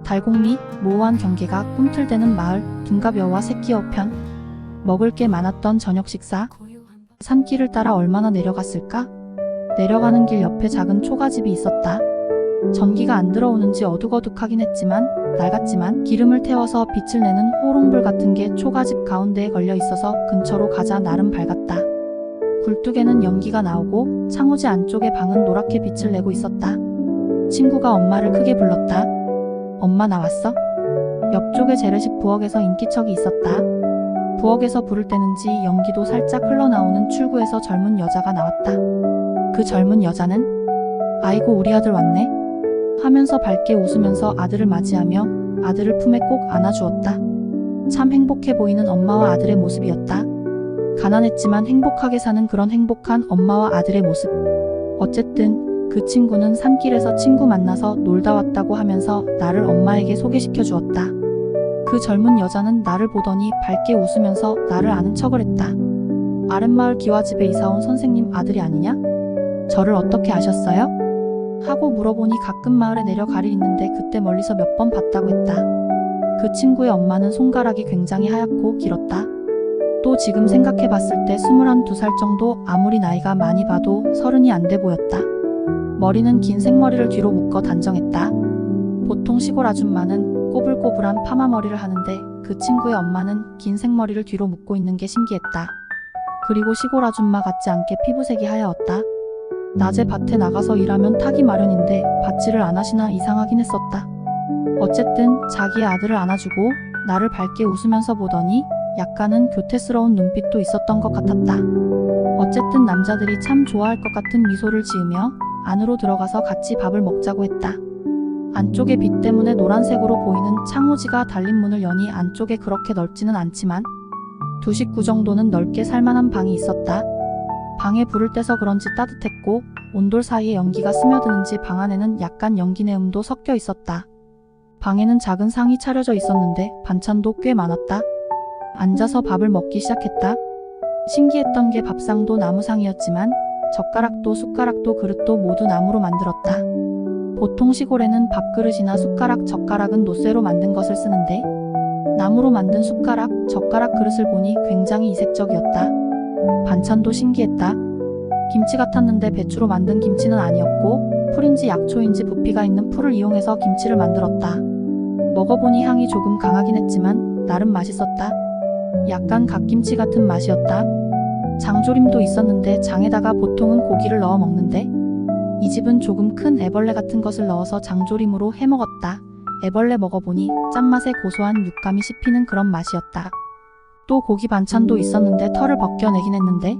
달곡리, 모호한 경계가 꿈틀대는 마을, 둔갑여우와 새끼여 편. 먹을 게 많았던 저녁 식사. 산길을 따라 얼마나 내려갔을까? 내려가는 길 옆에 작은 초가집이 있었다. 전기가 안 들어오는지 어둑어둑하긴 했지만 낡았지만 기름을 태워서 빛을 내는 호롱불 같은 게 초가집 가운데에 걸려 있어서 근처로 가자 나름 밝았다. 굴뚝에는 연기가 나오고 창호지 안쪽의 방은 노랗게 빛을 내고 있었다. 친구가 엄마를 크게 불렀다. 엄마 나왔어? 옆쪽의 재래식 부엌에서 인기척이 있었다. 부엌에서 불을 때는지 연기도 살짝 흘러나오는 출구에서 젊은 여자가 나왔다. 그 젊은 여자는 아이고 우리 아들 왔네 하면서 밝게 웃으면서 아들을 맞이하며 아들을 품에 꼭 안아주었다. 참 행복해 보이는 엄마와 아들의 모습이었다. 가난했지만 행복하게 사는 그런 행복한 엄마와 아들의 모습. 어쨌든 그 친구는 산길에서 친구 만나서 놀다 왔다고 하면서 나를 엄마에게 소개시켜 주었다. 그 젊은 여자는 나를 보더니 밝게 웃으면서 나를 아는 척을 했다. 아랫마을 기와집에 이사온 선생님 아들이 아니냐? 저를 어떻게 아셨어요? 하고 물어보니 가끔 마을에 내려가리 있는데 그때 멀리서 몇 번 봤다고 했다. 그 친구의 엄마는 손가락이 굉장히 하얗고 길었다. 또 지금 생각해봤을 때 21, 22살 정도, 아무리 나이가 많이 봐도 30이 안 돼 보였다. 머리는 긴 생머리를 뒤로 묶어 단정했다. 보통 시골 아줌마는 꼬불꼬불한 파마머리를 하는데 그 친구의 엄마는 긴 생머리를 뒤로 묶고 있는 게 신기했다. 그리고 시골 아줌마 같지 않게 피부색이 하얘었다. 낮에 밭에 나가서 일하면 타기 마련인데 밭일을 안 하시나 이상하긴 했었다. 어쨌든 자기의 아들을 안아주고 나를 밝게 웃으면서 보더니 약간은 교태스러운 눈빛도 있었던 것 같았다. 어쨌든 남자들이 참 좋아할 것 같은 미소를 지으며 안으로 들어가서 같이 밥을 먹자고 했다. 안쪽의 빛 때문에 노란색으로 보이는 창호지가 달린 문을 여니 안쪽에 그렇게 넓지는 않지만 두 식구 정도는 넓게 살만한 방이 있었다. 방에 불을 떼서 그런지 따뜻했고 온돌 사이에 연기가 스며드는지 방 안에는 약간 연기 내음도 섞여 있었다. 방에는 작은 상이 차려져 있었는데 반찬도 꽤 많았다. 앉아서 밥을 먹기 시작했다. 신기했던 게 밥상도 나무상이었지만 젓가락도 숟가락도 그릇도 모두 나무로 만들었다. 보통 시골에는 밥그릇이나 숟가락, 젓가락은 노쇠로 만든 것을 쓰는데 나무로 만든 숟가락, 젓가락 그릇을 보니 굉장히 이색적이었다. 반찬도 신기했다. 김치 같았는데 배추로 만든 김치는 아니었고 풀인지 약초인지 부피가 있는 풀을 이용해서 김치를 만들었다. 먹어보니 향이 조금 강하긴 했지만 나름 맛있었다. 약간 갓김치 같은 맛이었다. 장조림도 있었는데 장에다가 보통은 고기를 넣어 먹는데 이 집은 조금 큰 애벌레 같은 것을 넣어서 장조림으로 해먹었다. 애벌레 먹어보니 짠맛에 고소한 육감이 씹히는 그런 맛이었다. 또 고기 반찬도 있었는데 털을 벗겨내긴 했는데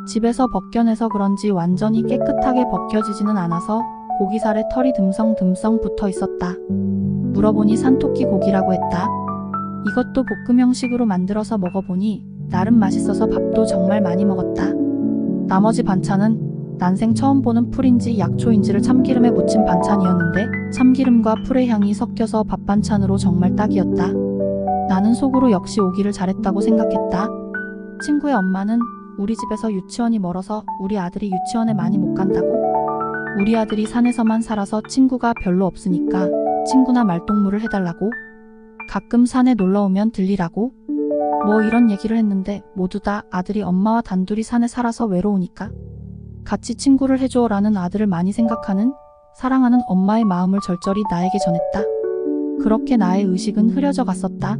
집에서 벗겨내서 그런지 완전히 깨끗하게 벗겨지지는 않아서 고기살에 털이 듬성듬성 붙어 있었다. 물어보니 산토끼 고기라고 했다. 이것도 볶음 형식으로 만들어서 먹어보니 나름 맛있어서 밥도 정말 많이 먹었다. 나머지 반찬은 난생 처음 보는 풀인지 약초인지를 참기름에 무친 반찬이었는데 참기름과 풀의 향이 섞여서 밥 반찬으로 정말 딱이었다. 나는 속으로 역시 오기를 잘했다고 생각했다. 친구의 엄마는 우리 집에서 유치원이 멀어서 우리 아들이 유치원에 많이 못 간다고? 우리 아들이 산에서만 살아서 친구가 별로 없으니까 친구나 말동무를 해달라고? 가끔 산에 놀러오면 들리라고? 뭐 이런 얘기를 했는데 모두 다 아들이 엄마와 단둘이 산에 살아서 외로우니까 같이 친구를 해줘라는 아들을 많이 생각하는 사랑하는 엄마의 마음을 절절히 나에게 전했다. 그렇게 나의 의식은 흐려져 갔었다.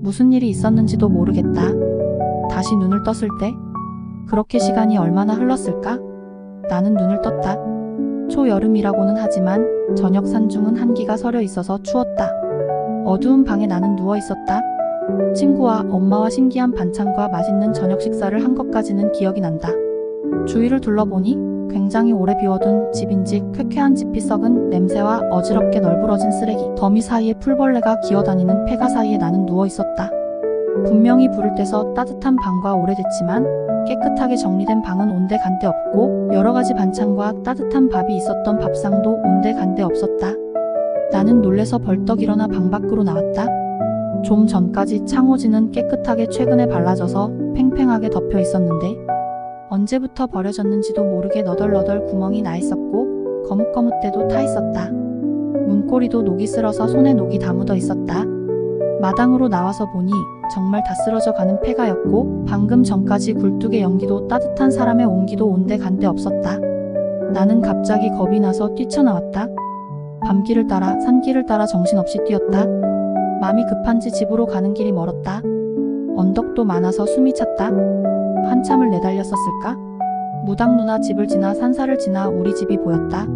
무슨 일이 있었는지도 모르겠다. 다시 눈을 떴을 때 그렇게 시간이 얼마나 흘렀을까? 나는 눈을 떴다. 초여름이라고는 하지만 저녁 산중은 한기가 서려 있어서 추웠다. 어두운 방에 나는 누워 있었다. 친구와 엄마와 신기한 반찬과 맛있는 저녁 식사를 한 것까지는 기억이 난다. 주위를 둘러보니 굉장히 오래 비워둔 집인지 쾌쾌한 집이 썩은 냄새와 어지럽게 널브러진 쓰레기 더미 사이에 풀벌레가 기어다니는 폐가 사이에 나는 누워 있었다. 분명히 불을 떼서 따뜻한 방과 오래됐지만 깨끗하게 정리된 방은 온데간데 없고 여러가지 반찬과 따뜻한 밥이 있었던 밥상도 온데간데 없었다. 나는 놀래서 벌떡 일어나 방 밖으로 나왔다. 좀 전까지 창호지는 깨끗하게 최근에 발라져서 팽팽하게 덮여 있었는데 언제부터 버려졌는지도 모르게 너덜너덜 구멍이 나 있었고 거뭇거뭇대도 타 있었다. 문고리도 녹이 슬어서 손에 녹이 다 묻어 있었다. 마당으로 나와서 보니 정말 다 쓰러져 가는 폐가였고 방금 전까지 굴뚝의 연기도 따뜻한 사람의 온기도 온데간데 없었다. 나는 갑자기 겁이 나서 뛰쳐나왔다. 밤길을 따라 산길을 따라 정신없이 뛰었다. 마음이 급한지 집으로 가는 길이 멀었다. 언덕도 많아서 숨이 찼다. 한참을 내달렸었을까? 무당 누나 집을 지나 산사를 지나 우리 집이 보였다.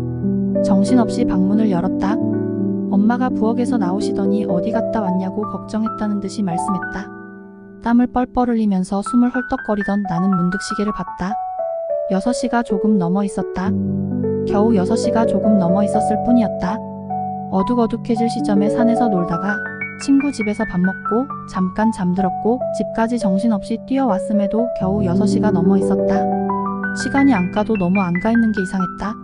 정신없이 방문을 열었다. 엄마가 부엌에서 나오시더니 어디 갔다 왔냐고 걱정했다는 듯이 말씀했다. 땀을 뻘뻘 흘리면서 숨을 헐떡거리던 나는 문득 시계를 봤다. 6시가 조금 넘어 있었다. 겨우 6시가 조금 넘어 있었을 뿐이었다. 어둑어둑해질 시점에 산에서 놀다가 친구 집에서 밥 먹고 잠깐 잠들었고 집까지 정신없이 뛰어왔음에도 겨우 6시가 넘어 있었다. 시간이 안 가도 너무 안 가 있는 게 이상했다.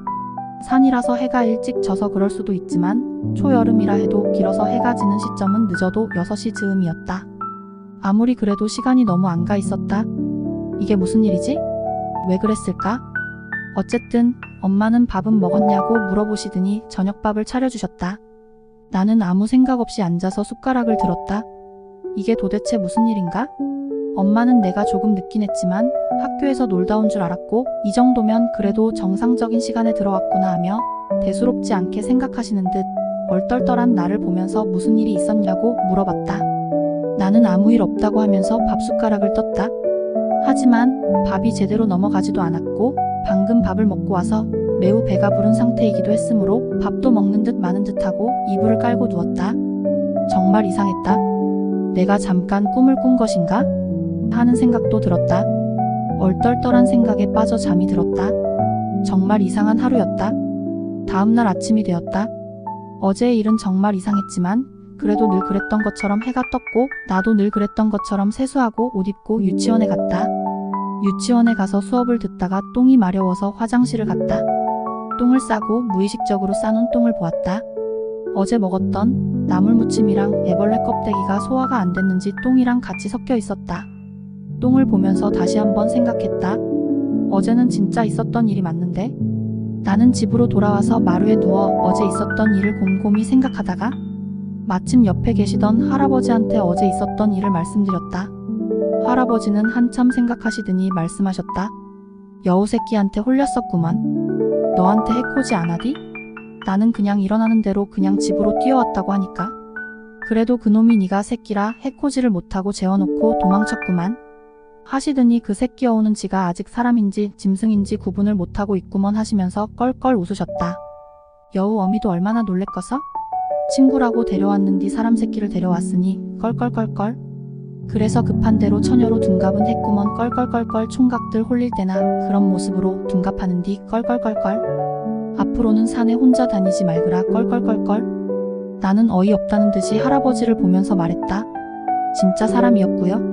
산이라서 해가 일찍 져서 그럴 수도 있지만 초여름이라 해도 길어서 해가 지는 시점은 늦어도 6시 즈음이었다. 아무리 그래도 시간이 너무 안 가 있었다. 이게 무슨 일이지? 왜 그랬을까? 어쨌든 엄마는 밥은 먹었냐고 물어보시더니 저녁밥을 차려주셨다. 나는 아무 생각 없이 앉아서 숟가락을 들었다. 이게 도대체 무슨 일인가? 엄마는 내가 조금 늦긴 했지만 학교에서 놀다 온 줄 알았고 이 정도면 그래도 정상적인 시간에 들어왔구나 하며 대수롭지 않게 생각하시는 듯 얼떨떨한 나를 보면서 무슨 일이 있었냐고 물어봤다. 나는 아무 일 없다고 하면서 밥 숟가락을 떴다. 하지만 밥이 제대로 넘어가지도 않았고 방금 밥을 먹고 와서 매우 배가 부른 상태이기도 했으므로 밥도 먹는 듯 마는 듯하고 이불을 깔고 누웠다. 정말 이상했다. 내가 잠깐 꿈을 꾼 것인가? 하는 생각도 들었다. 얼떨떨한 생각에 빠져 잠이 들었다. 정말 이상한 하루였다. 다음날 아침이 되었다. 어제의 일은 정말 이상했지만 그래도 늘 그랬던 것처럼 해가 떴고 나도 늘 그랬던 것처럼 세수하고 옷 입고 유치원에 갔다. 유치원에 가서 수업을 듣다가 똥이 마려워서 화장실을 갔다. 똥을 싸고 무의식적으로 싸놓은 똥을 보았다. 어제 먹었던 나물무침이랑 애벌레 껍데기가 소화가 안 됐는지 똥이랑 같이 섞여 있었다. 똥을 보면서 다시 한번 생각했다. 어제는 진짜 있었던 일이 맞는데? 나는 집으로 돌아와서 마루에 누워 어제 있었던 일을 곰곰이 생각하다가 마침 옆에 계시던 할아버지한테 어제 있었던 일을 말씀드렸다. 할아버지는 한참 생각하시더니 말씀하셨다. 여우 새끼한테 홀렸었구만. 너한테 해코지 안 하디? 나는 그냥 일어나는 대로 그냥 집으로 뛰어왔다고 하니까. 그래도 그놈이 네가 새끼라 해코지를 못하고 재워놓고 도망쳤구만. 하시더니 그 새끼 여우는 지가 아직 사람인지 짐승인지 구분을 못하고 있구먼 하시면서 껄껄 웃으셨다. 여우 어미도 얼마나 놀랬겠어? 친구라고 데려왔는디 사람 새끼를 데려왔으니 껄껄껄껄. 그래서 급한 대로 처녀로 둔갑은 했구먼 껄껄껄껄. 총각들 홀릴 때나 그런 모습으로 둔갑하는디 껄껄껄껄. 앞으로는 산에 혼자 다니지 말거라 껄껄껄껄. 나는 어이없다는 듯이 할아버지를 보면서 말했다. 진짜 사람이었고요.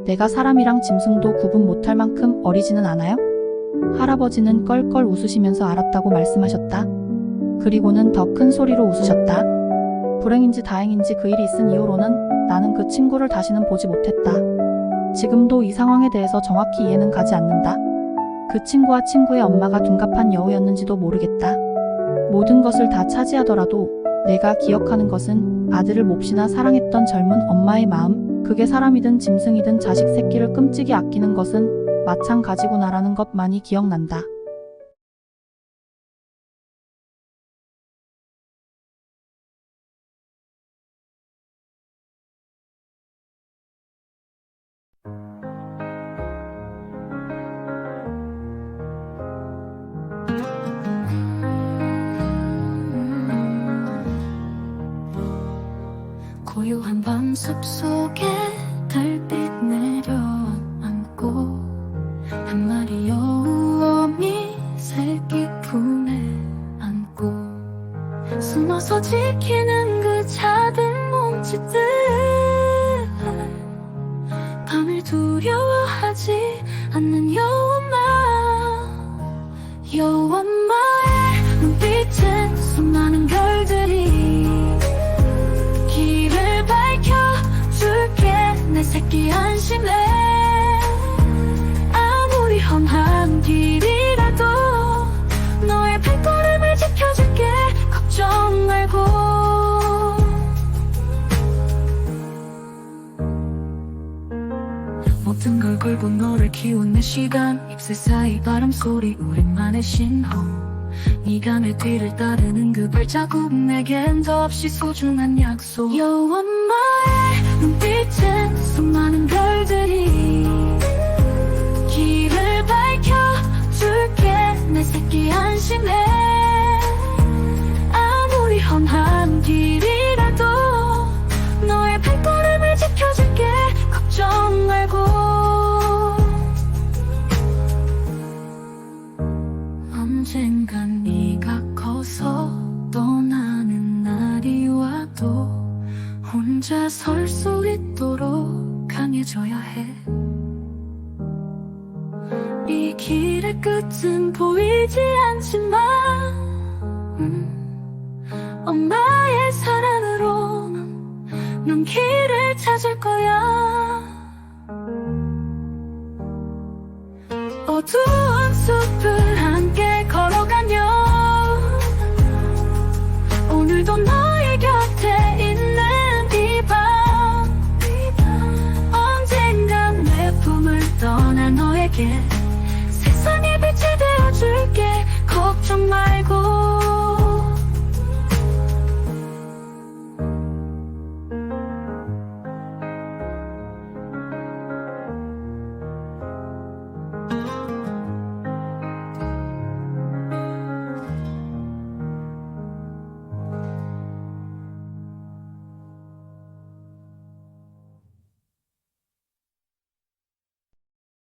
내가 사람이랑 짐승도 구분 못할 만큼 어리지는 않아요? 할아버지는 껄껄 웃으시면서 알았다고 말씀하셨다. 그리고는 더 큰 소리로 웃으셨다. 불행인지 다행인지 그 일이 있은 이후로는 나는 그 친구를 다시는 보지 못했다. 지금도 이 상황에 대해서 정확히 이해는 가지 않는다. 그 친구와 친구의 엄마가 둔갑한 여우였는지도 모르겠다. 모든 것을 다 차지하더라도 내가 기억하는 것은 아들을 몹시나 사랑했던 젊은 엄마의 마음, 그게 사람이든 짐승이든 자식 새끼를 끔찍이 아끼는 것은 마찬가지구나라는 것만이 기억난다. 고요한 밤 숲속에 달빛 내려앉고 한 마리 여우어미 새끼 품에 안고 숨어서 지키는 그 작은 몸짓들 밤을 두려워하지 않는 여우엄마의 눈빛엔 수많은 별들이 길을 밝혀줄게 내 새끼 안심해 아무리 험한 길이라도 너의 발걸음을 지켜줄게 걱정 말고 모든 걸 걸고 너를 키운 내 시간 잎새 사이 바람 소리 우리만의 신호 네가 내 뒤를 따르는 그 발자국 내겐 더없이 소중한 약속 You're 엄마의 눈빛엔 수많은 별들이 길을 밝혀줄게 내 새끼 안심해 아무리 험한 길이라도 너의 발걸음을 지켜줄게 걱정 말고 언젠간 네가 커서 떠나는 날이 와도 혼자 설 수 있도록 강해져야 해 이 길의 끝은 보이지 않지만 엄마의 사랑으로 넌 길을 찾을 거야 어두운